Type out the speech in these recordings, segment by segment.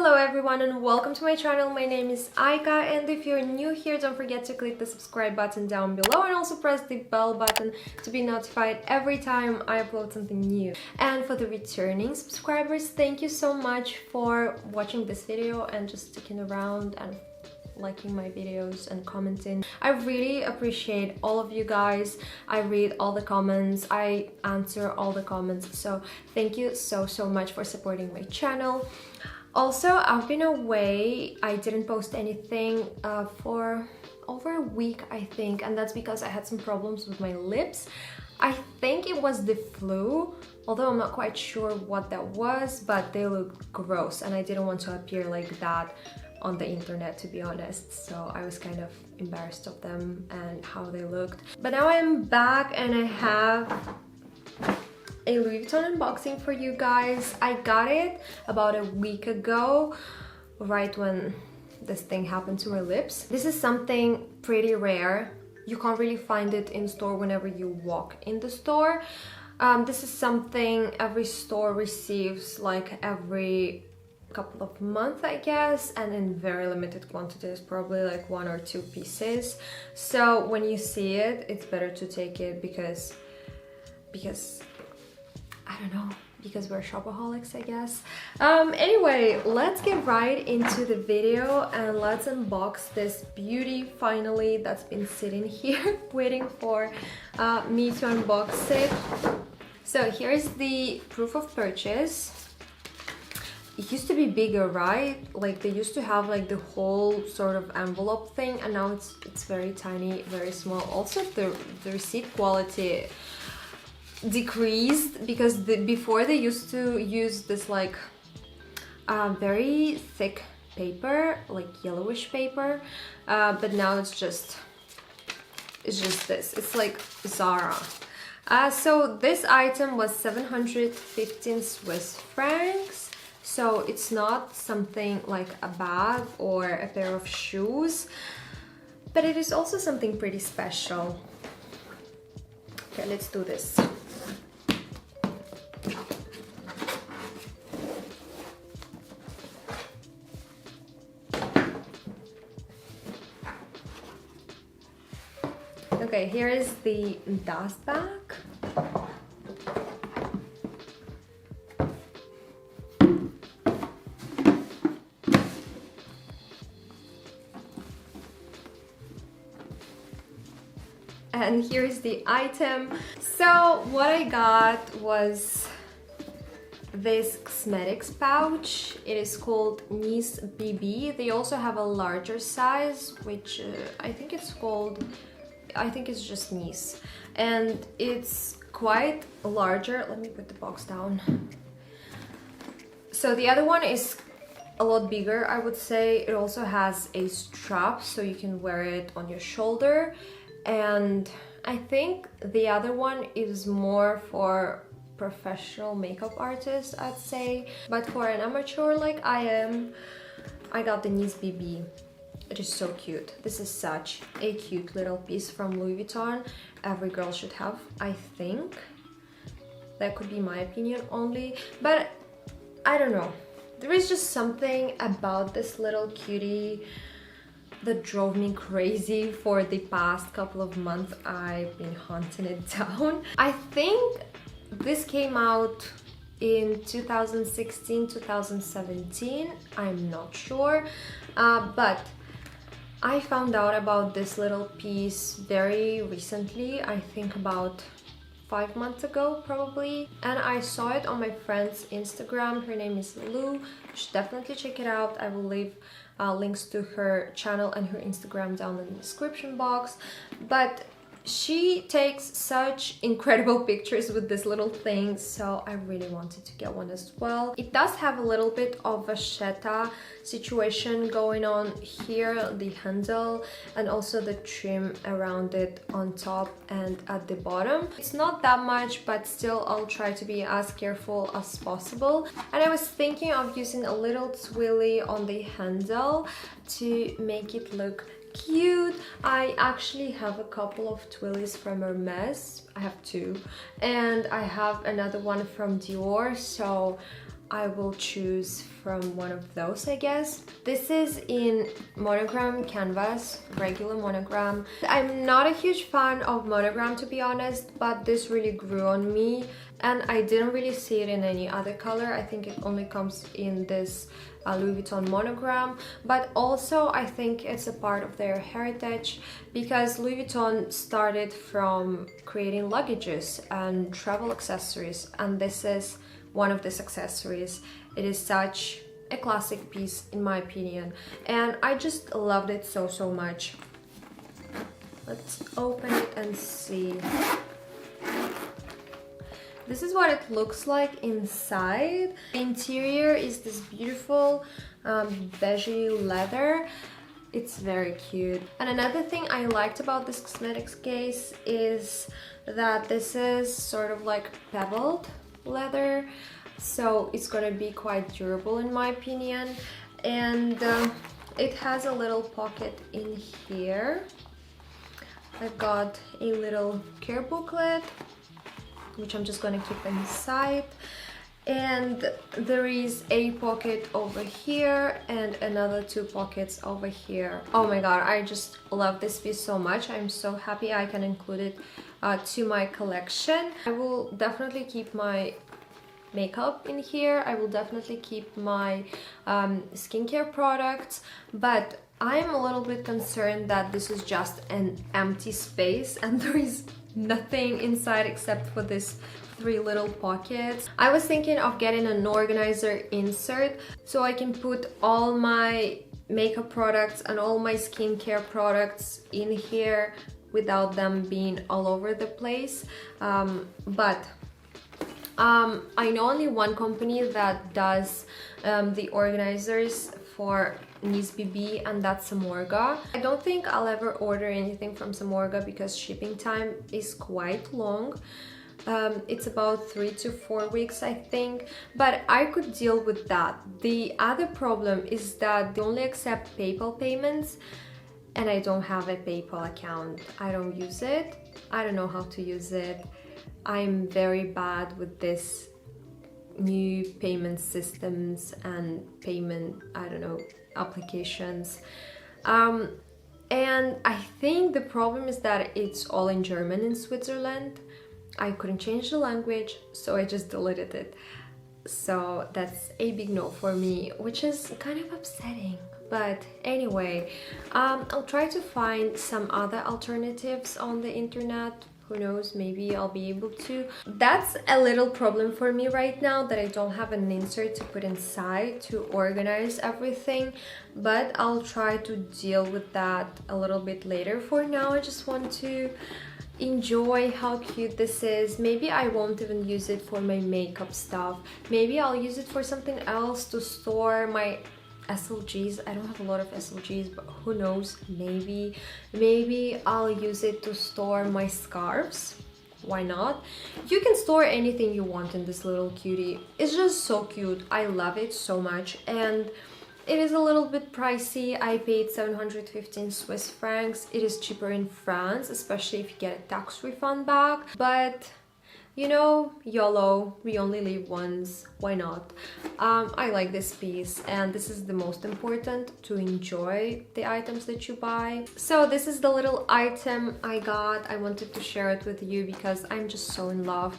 Hello everyone and welcome to my channel. My name is Aika, and if you're new here, don't forget to click the subscribe button down below and also press the bell button to be notified every time I upload something new. And for the returning subscribers, thank you so much for watching this video and just sticking around and liking my videos and commenting. I really appreciate all of you guys. I read all the comments, I answer all the comments, so thank you so much for supporting my channel. Also, I've been away. I didn't post anything for over a week, I think, and that's because I had some problems with my lips. I think it was the flu, although I'm not quite sure what that was, but they look gross and I didn't want to appear like that on the internet, to be honest, so I was kind of embarrassed of them and how they looked. But now I'm back and I have a Louis Vuitton unboxing for you guys. I got it about a week ago, right when this thing happened to my lips. This is something pretty rare. You can't really find it in store whenever you walk in the store. This is something every store receives like every couple of months, I guess, and in very limited quantities, probably like 1 or 2 pieces. So when you see it, it's better to take it because I don't know, because we're shopaholics, I guess. Anyway, let's get right into the video and let's unbox this beauty finally that's been sitting here waiting for me to unbox it. So here's the proof of purchase. It used to be bigger, right? Like they used to have like the whole sort of envelope thing, and now it's very tiny, very small. Also the receipt quality decreased because before they used to use this like very thick paper, like yellowish paper, but now it's just this. It's like Zara. So this item was 715 Swiss francs. So it's not something like a bag or a pair of shoes, but it is also something pretty special. Okay, let's do this. Okay, here is the dust bag. And here is the item. So what I got was this cosmetics pouch. It is called Nice BB. They also have a larger size, which I think it's just Nice, and it's quite larger. Let me put the box down. So the other one is a lot bigger, I would say. It also has a strap so you can wear it on your shoulder, and I think the other one is more for professional makeup artists, I'd say, but for an amateur like I am, I got the Nice BB. It is so cute. This is such a cute little piece from Louis Vuitton. Every girl should have, I think. That could be my opinion only, but I don't know. There is just something about this little cutie that drove me crazy for the past couple of months. I've been hunting it down. I think this came out in 2016, 2017. I'm not sure, but I found out about this little piece very recently, I think about 5 months ago probably, and I saw it on my friend's Instagram. Her name is Lou. You should definitely check it out. I will leave links to her channel and her Instagram down in the description box. But she takes such incredible pictures with this little thing, so I really wanted to get one as well. It does have a little bit of a vachetta situation going on here, the handle, and also the trim around it on top and at the bottom. It's not that much, but still I'll try to be as careful as possible. And I was thinking of using a little twilly on the handle to make it look cute. I actually have a couple of twillies from Hermes. I have 2, and I have another one from Dior, so I will choose from one of those, I guess. This is in monogram canvas, regular monogram. I'm not a huge fan of monogram, to be honest, but this really grew on me, and I didn't really see it in any other color. I think it only comes in this Louis Vuitton monogram, but also I think it's a part of their heritage, because Louis Vuitton started from creating luggages and travel accessories, and this is one of these accessories. It is such a classic piece in my opinion, and I just loved it so much. Let's open it and see. This is what it looks like inside. The interior is this beautiful beigey leather. It's very cute. And another thing I liked about this cosmetics case is that this is sort of like pebbled leather, so it's gonna be quite durable in my opinion. And it has a little pocket in here. I've got a little care booklet, which I'm just gonna keep inside, and there is a pocket over here and another 2 pockets over here. Oh my god, I just love this piece so much. I'm so happy I can include it to my collection. I will definitely keep my makeup in here. I will definitely keep my skincare products, but I'm a little bit concerned that this is just an empty space and there is nothing inside except for this 3 little pockets. I was thinking of getting an organizer insert so I can put all my makeup products and all my skincare products in here without them being all over the place. But I know only one company that does the organizers for Nice BB, and that's Samorga. I don't think I'll ever order anything from Samorga because shipping time is quite long. It's about 3 to 4 weeks, I think, but I could deal with that. The other problem is that they only accept PayPal payments, and I don't have a PayPal account. I don't use it. I don't know how to use it. I'm very bad with this new payment systems and payment, I don't know, applications. And I think the problem is that it's all in German in Switzerland. I couldn't change the language, so I just deleted it. So that's a big no for me, which is kind of upsetting. But anyway, I'll try to find some other alternatives on the internet. Who knows, maybe I'll be able to. That's a little problem for me right now, that I don't have an insert to put inside to organize everything, but I'll try to deal with that a little bit later. For now, I just want to enjoy how cute this is. Maybe I won't even use it for my makeup stuff. Maybe I'll use it for something else, to store my SLGs. I don't have a lot of SLGs, but who knows, maybe I'll use it to store my scarves. Why not? You can store anything you want in this little cutie. It's just so cute. I love it so much, and it is a little bit pricey. I paid 715 Swiss francs. It is cheaper in France, especially if you get a tax refund back, but you know, YOLO, we only live once, why not? I like this piece, and this is the most important, to enjoy the items that you buy. So this is the little item I got. I wanted to share it with you because I'm just so in love.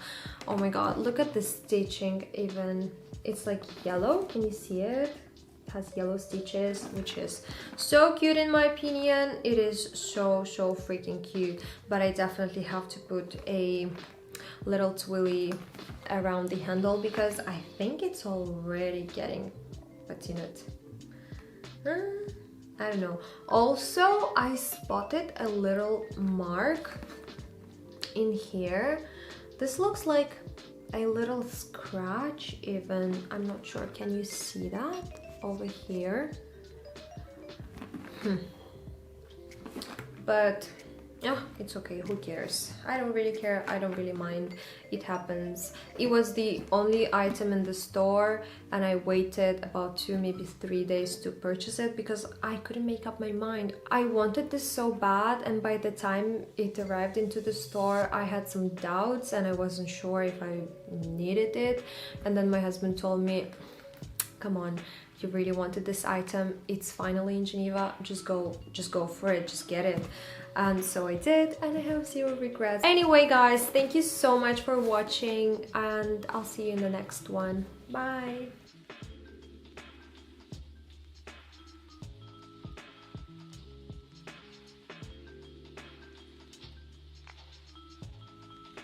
Oh my god, look at the stitching even. It's like yellow, can you see it? It has yellow stitches, which is so cute in my opinion. It is so freaking cute, but I definitely have to put a little twilly around the handle because I think it's already getting patinate. I don't know. Also, I spotted a little mark in here. This looks like a little scratch even. I'm not sure. Can you see that over here? But Yeah, it's okay, who cares? I don't really care, I don't really mind, it happens. It was the only item in the store and I waited about 2, maybe 3 days to purchase it because I couldn't make up my mind. I wanted this so bad, and by the time it arrived into the store I had some doubts and I wasn't sure if I needed it. And then my husband told me, come on, you really wanted this item, it's finally in Geneva, just go for it, just get it. And so I did, and I have 0 regrets. Anyway guys, thank you so much for watching, and I'll see you in the next one. Bye.